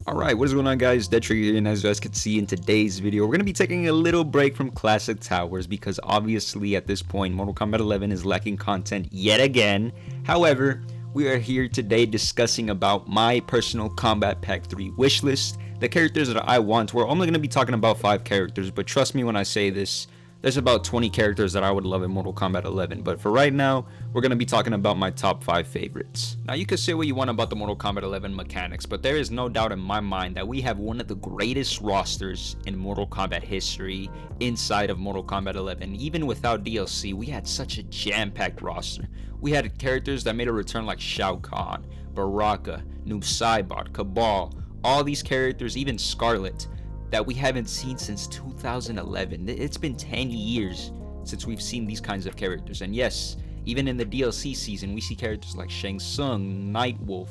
Alright, what is going on guys, Detrigger here, and as you guys can see in today's video, we're going to be taking a little break from Classic Towers because obviously at this point Mortal Kombat 11 is lacking content yet again. However, we are here today discussing about my personal Combat Pack 3 wishlist, the characters that I want. We're only going to be talking about 5 characters, but trust me when I say this, there's about 20 characters that I would love in Mortal Kombat 11, but for right now, we're going to be talking about my top 5 favorites. Now, you can say what you want about the Mortal Kombat 11 mechanics, but there is no doubt in my mind that we have one of the greatest rosters in Mortal Kombat history inside of Mortal Kombat 11. Even without DLC, we had such a jam-packed roster. We had characters that made a return like Shao Kahn, Baraka, Noob Saibot, Cabal, all these characters, even Scarlet, that we haven't seen since 2011. It's been 10 years since we've seen these kinds of characters. And yes, even in the DLC season, we see characters like Shang Tsung, Nightwolf,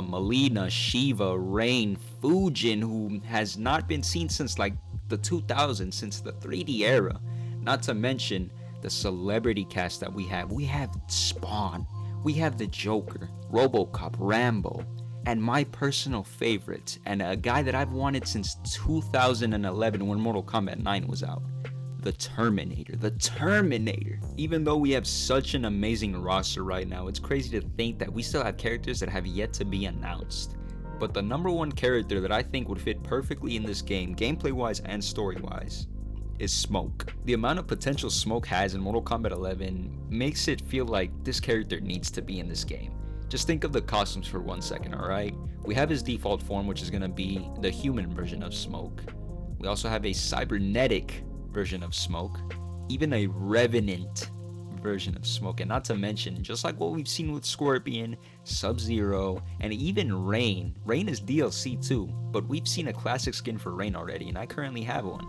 Melina, Shiva, Rain, Fujin, who has not been seen since like the 2000s, since the 3D era. Not to mention the celebrity cast that we have. We have Spawn, we have the Joker, RoboCop, Rambo, and my personal favorite, and a guy that I've wanted since 2011 when Mortal Kombat 9 was out, the Terminator. The Terminator. Even though we have such an amazing roster right now, it's crazy to think that we still have characters that have yet to be announced. But the number one character that I think would fit perfectly in this game, gameplay-wise and story-wise, is Smoke. The amount of potential Smoke has in Mortal Kombat 11 makes it feel like this character needs to be in this game. Just think of the costumes for 1 second, alright? We have his default form, which is going to be the human version of Smoke. We also have a cybernetic version of Smoke, even a revenant version of Smoke, and not to mention, just like what we've seen with Scorpion, Sub-Zero, and even Rain. Rain is DLC too, but we've seen a classic skin for Rain already, and I currently have one.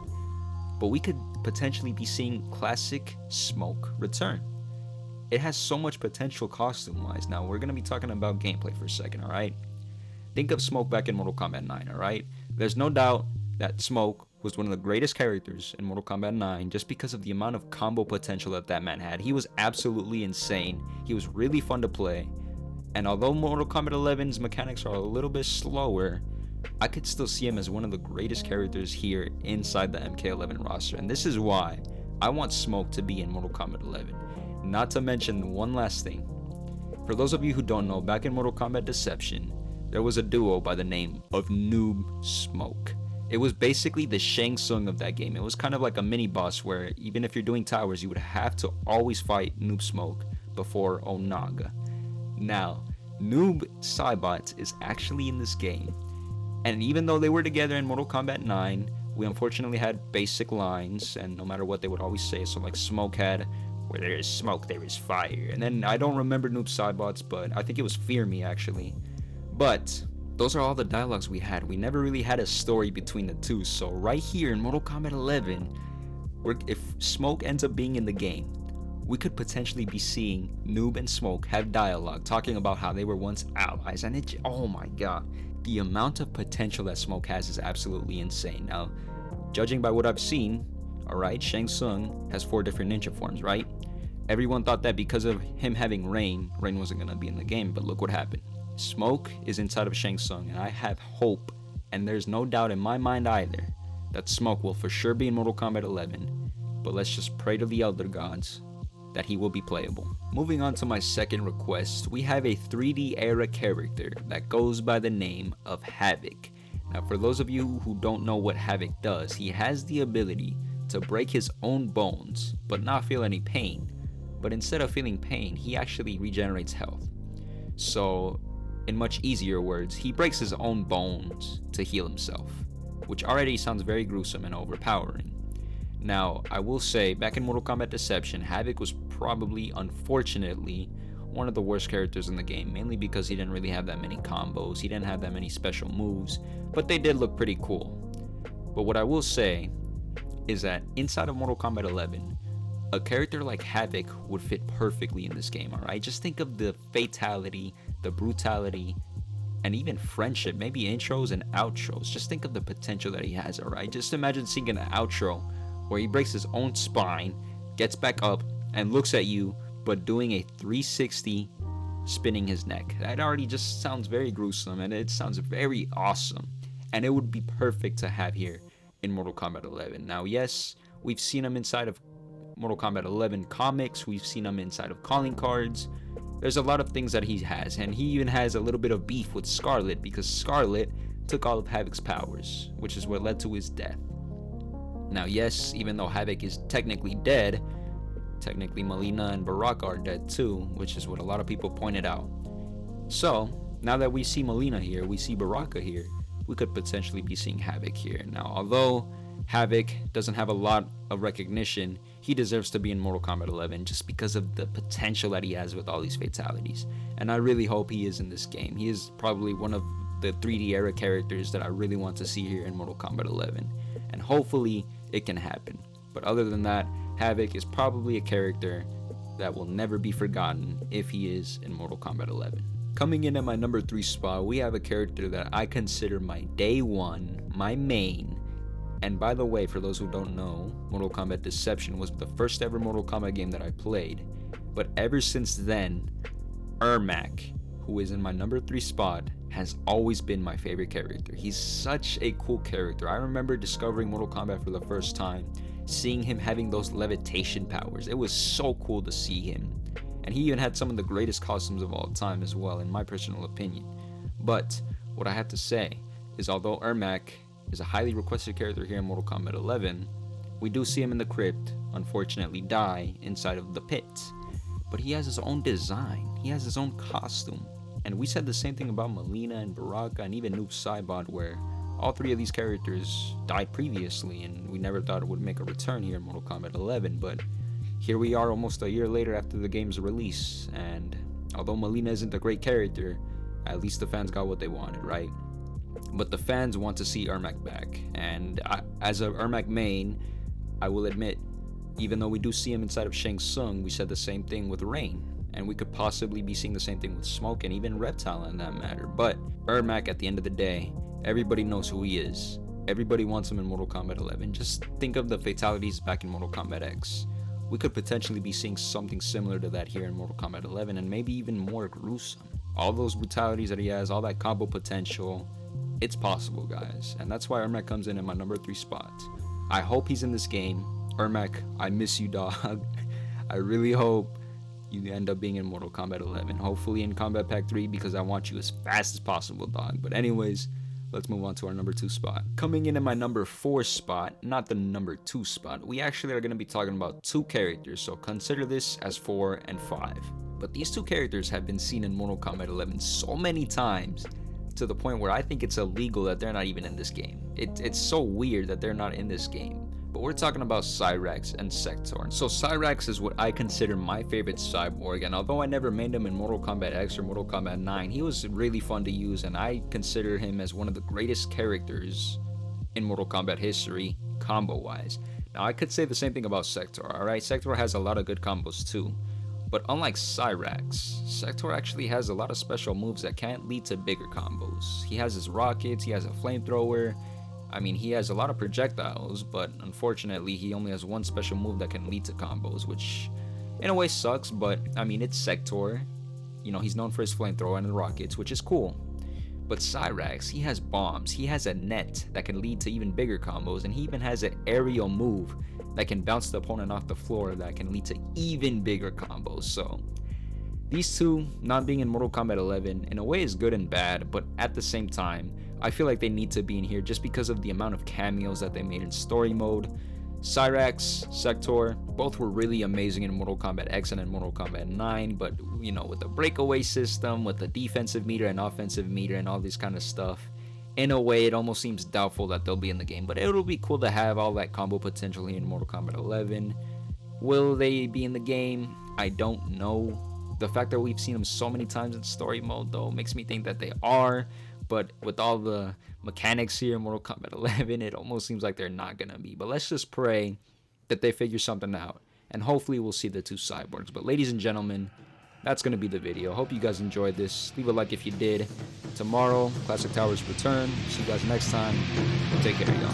But we could potentially be seeing classic Smoke return. It has so much potential costume-wise. Now, we're going to be talking about gameplay for a second, alright? Think of Smoke back in Mortal Kombat 9, alright? There's no doubt that Smoke was one of the greatest characters in Mortal Kombat 9 just because of the amount of combo potential that man had. He was absolutely insane. He was really fun to play. And although Mortal Kombat 11's mechanics are a little bit slower, I could still see him as one of the greatest characters here inside the Mk11 roster. And this is why I want Smoke to be in Mortal Kombat 11. Not to mention one last thing. For those of you who don't know, back in Mortal Kombat Deception, there was a duo by the name of Noob Smoke. It was basically the Shang Tsung of that game. It was kind of like a mini boss where even if you're doing towers, you would have to always fight Noob Smoke before Onaga. Now, Noob Saibot is actually in this game. And even though they were together in Mortal Kombat 9, we unfortunately had basic lines, and no matter what they would always say. So like Smoke had, "Where there is smoke, there is fire." And then I don't remember Noob Saibot's, but I think it was Fear Me actually. But those are all the dialogues we had. We never really had a story between the two. So right here in Mortal Kombat 11, if Smoke ends up being in the game, we could potentially be seeing Noob and Smoke have dialogue talking about how they were once allies. And oh my god, the amount of potential that Smoke has is absolutely insane. Now, judging by what I've seen, alright, Shang Tsung has 4 different ninja forms, right? Everyone thought that because of him having Rain wasn't going to be in the game, but look what happened. Smoke is inside of Shang Tsung, and I have hope, and there's no doubt in my mind either, that Smoke will for sure be in Mortal Kombat 11, but let's just pray to the Elder Gods that he will be playable. Moving on to my second request, we have a 3D era character that goes by the name of Havoc. Now, for those of you who don't know what Havoc does, he has the ability to break his own bones but not feel any pain. But instead of feeling pain, he actually regenerates health. So in much easier words, he breaks his own bones to heal himself, which already sounds very gruesome and overpowering. Now, I will say, back in Mortal Kombat Deception, Havoc was probably, unfortunately, one of the worst characters in the game, mainly because he didn't really have that many combos, he didn't have that many special moves, but they did look pretty cool. But what I will say is that inside of Mortal Kombat 11, a character like Havoc would fit perfectly in this game, alright? Just think of the fatality, the brutality, and even friendship, maybe intros and outros. Just think of the potential that he has, alright? Just imagine seeing an outro where he breaks his own spine, gets back up, and looks at you, but doing a 360 spinning his neck. That already just sounds very gruesome, and it sounds very awesome. and it would be perfect to have here in Mortal Kombat 11. Now, yes, we've seen him inside of Mortal Kombat 11 comics, we've seen him inside of calling cards. There's a lot of things that he has, and he even has a little bit of beef with Scarlet because Scarlet took all of Havoc's powers, which is what led to his death. Now, yes, even though Havoc is technically dead, technically Mileena and Baraka are dead too, which is what a lot of people pointed out. So, now that we see Mileena here, we see Baraka here, we could potentially be seeing Havoc here. Now, although Havoc doesn't have a lot of recognition, he deserves to be in Mortal Kombat 11 just because of the potential that he has with all these fatalities. And I really hope he is in this game. He is probably one of the 3D era characters that I really want to see here in Mortal Kombat 11. And hopefully it can happen. But other than that, Havoc is probably a character that will never be forgotten if he is in Mortal Kombat 11. Coming in at my number 3 spot, we have a character that I consider my day one, my main. And by the way, for those who don't know, Mortal Kombat Deception was the first ever Mortal Kombat game that I played. But ever since then, Ermac, who is in my number 3 spot, has always been my favorite character. He's such a cool character. I remember discovering Mortal Kombat for the first time, seeing him having those levitation powers. It was so cool to see him. And he even had some of the greatest costumes of all time as well, in my personal opinion. But what I have to say is, although Ermac is a highly requested character here in Mortal Kombat 11, we do see him in the crypt, unfortunately die inside of the pit. But he has his own design, he has his own costume. And we said the same thing about Mileena and Baraka and even Noob Saibot, where all 3 of these characters died previously and we never thought it would make a return here in Mortal Kombat 11. But here we are almost a year later after the game's release, and although Mileena isn't a great character, at least the fans got what they wanted, right? But the fans want to see Ermac back, and as a Ermac main, I will admit, even though we do see him inside of Shang Tsung, we said the same thing with Rain, and we could possibly be seeing the same thing with Smoke and even Reptile in that matter. But Ermac, at the end of the day, everybody knows who he is. Everybody wants him in Mortal Kombat 11. Just think of the fatalities back in Mortal Kombat X. We could potentially be seeing something similar to that here in Mortal Kombat 11, and maybe even more gruesome. All those brutalities that he has, all that combo potential, it's possible, guys. And that's why Ermac comes in at my number 3 spot. I hope he's in this game. Ermac, I miss you, dog. I really hope you end up being in Mortal Kombat 11. Hopefully in Combat Pack 3, because I want you as fast as possible, dog. But anyways, let's move on to our number 2 spot. Coming in at my number 4 spot, not the number 2 spot, we actually are going to be talking about 2 characters, so consider this as 4 and 5. But these 2 characters have been seen in Mortal Kombat 11 so many times, to the point where I think it's illegal that they're not even in this game. It's so weird that they're not in this game. But we're talking about Cyrax and Sektor. So Cyrax is what I consider my favorite cyborg, and although I never made him in Mortal Kombat X or Mortal Kombat 9, he was really fun to use, and I consider him as one of the greatest characters in Mortal Kombat history, combo-wise. Now, I could say the same thing about Sektor, alright? Sektor has a lot of good combos too. But unlike Cyrax, Sektor actually has a lot of special moves that can lead to bigger combos. He has his rockets, he has a flamethrower. I mean, he has a lot of projectiles, but unfortunately, he only has one special move that can lead to combos, which in a way sucks, but I mean, it's Sektor. You know, he's known for his flamethrower and the rockets, which is cool. But Cyrax, he has bombs, he has a net that can lead to even bigger combos, and he even has an aerial move that can bounce the opponent off the floor that can lead to even bigger combos. So these 2 not being in Mortal Kombat 11 in a way is good and bad, but at the same time, I feel like they need to be in here just because of the amount of cameos that they made in story mode. Cyrax, Sektor, both were really amazing in Mortal Kombat X and in Mortal Kombat 9, but you know, with the breakaway system, with the defensive meter and offensive meter and all this kind of stuff, in a way it almost seems doubtful that they'll be in the game. But it'll be cool to have all that combo potential here in Mortal Kombat 11. Will they be in the game? I don't know. The fact that we've seen them so many times in story mode though makes me think that they are. But with all the mechanics here in Mortal Kombat 11, it almost seems like they're not gonna be. But let's just pray that they figure something out, and hopefully we'll see the 2 cyborgs. But ladies and gentlemen, that's gonna be the video. Hope you guys enjoyed this. Leave a like if you did. Tomorrow, Classic Towers return. See you guys next time. Take care, y'all.